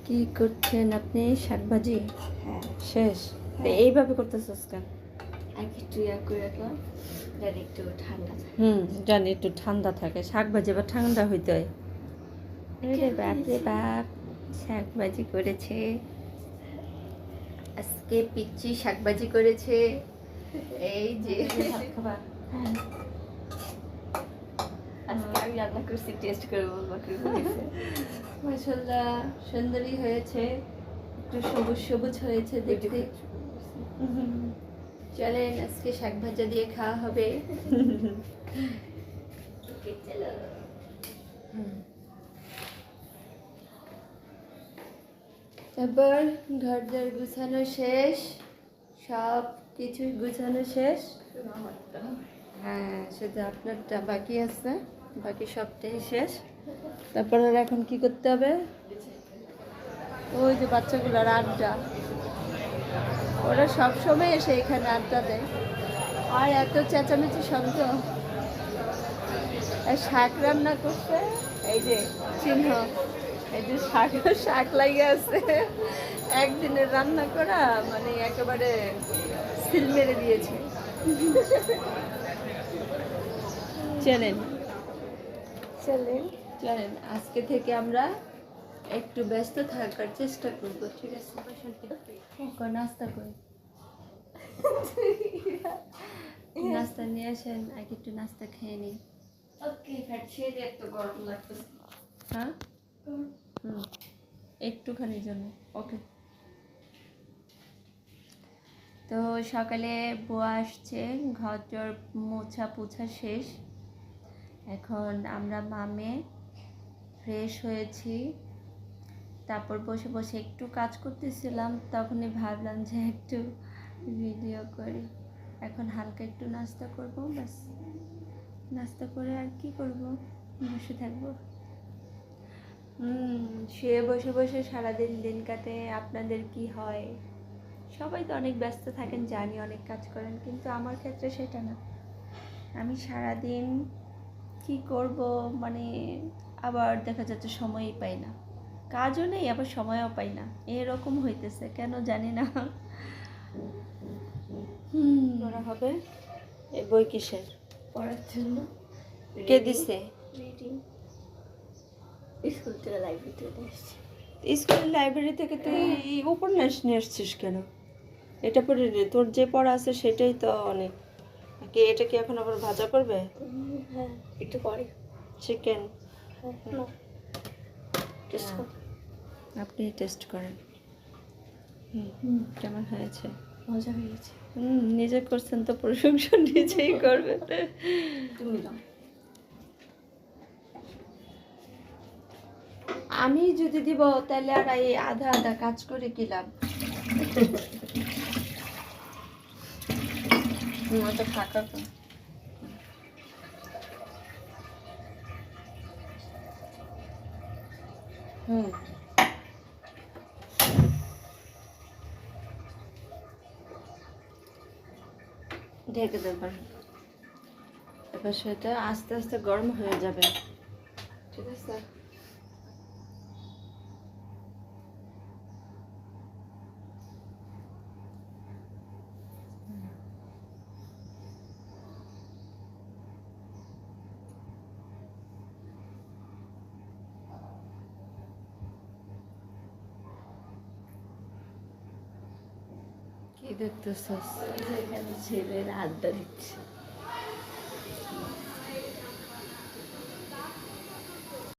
কি করছেন আপনি? শাকভাজি হ্যাঁ শেষ? হ্যাঁ। এইভাবে করতেছস কেন? আগে একটু করে রাখলাম যেন একটু ঠান্ডা থাকে। জানি একটু ঠান্ডা থাকে, শাকভাজি বা ঠান্ডা হইতে হয়। রে বাপ রে বাপ, শাকভাজি করেছে আজকে, পিচ্চি শাকভাজি করেছে। এই যে ভাত খাবার হ্যাঁ। আজকে আমি রান্না করছি, টেস্ট করে বলবো কেমন হয়েছে। মাশাআল্লাহ সুন্দরী হয়েছে, একটু সবুজ সবুজ হয়েছে দেখতে। চলেন আজকে শাক ভাজা দিয়ে খাওয়া হবে। ওকে চলো। তারপর ঘর দর গুছানো শেষ, সব কিছু গুছানো শেষ। হ্যাঁ, শুধু আপনারটা বাকি আছে, বাকি সবটাই শেষ। তারপর আর এখন কি করতে হবে? ওই যে বাচ্চাগুলোর আড্ডা, ওরা সবসময় এসে এখানে আড্ডা দেয়, আর এত চেঁচামেচি শব্দ। আর শাক রান্না করছে, এই যে চিহ্ন, এই যে শাক শাক লাগিয়ে আছে। একদিনের রান্না করা মানে একেবারে সিল মেরে দিয়েছে। চলেন চলেন। চলেন আজকে থেকে আমরা একটু ব্যস্ত থাকার চেষ্টা করবো, ঠিক আছে? নাস্তা করি, নাস্তা নিয়ে আসেন, আগে একটু নাস্তা খেয়ে নিই। ওকে ফ্যাট ছেড়ে দিয়ে একটু গরম লাগতেছে। হ্যাঁ একটুখানি জন্য, ওকে। তো সকালে বুয়া আসছে, ঘর টর মোছা পোছা শেষ, এখন আমরা মামে ফ্রেশ হয়েছি। তারপর বসে বসে একটু কাজ করতেছিলাম, তখনই ভাবলাম যে একটু ভিডিও করি। এখন হালকা একটু নাস্তা করব, ব্যাস। নাস্তা করে আর কি করব, বসে থাকবো। শুয়ে বসে বসে সারাদিন দিন কাটে। আপনাদের কি হয়? সবাই তো অনেক ব্যস্ত থাকেন জানি, অনেক কাজ করেন, কিন্তু আমার ক্ষেত্রে সেটা না। আমি সারাদিন কি করব, মানে আবার দেখা যাচ্ছে সময়ই পাই না, কাজও নেই আবার সময়ও পাই না, এরকম হইতেছে কেন জানি না। পড়া হবে। এই বই কিসের? পড়ার জন্য। কে দিছে? রিডিং। স্কুল থেকে লাইব্রেরি থেকে এসেছি। স্কুলের লাইব্রেরি থেকে তুই উপন্যাস নিয়ে আসছিস কেন? এটা পড়ে রে, তোর যে পড়া আছে সেটাই তো অনেক। কি এটা কি এখন আবার ভাজা করবে? হ্যাঁ একটু পরে। চিকেন? হ্যাঁ টেস্ট কর। আপনি টেস্ট করেন। কেমন হয়েছে? মজা হয়েছে। নিজে করছেন তো প্রশংসা নিজেই করবেন। তুমি দাও। আমি যদি দিব তাহলে আর এই আধা আধা কাজ করে কি লাভ? ওটা ফাঁকা তো। ঢেকে দেবেন, এবার সেটা আস্তে আস্তে গরম হয়ে যাবে, ঠিক আছে? কি দেখতেছস? এখানে ছেলেরা আড্ডা দিচ্ছে।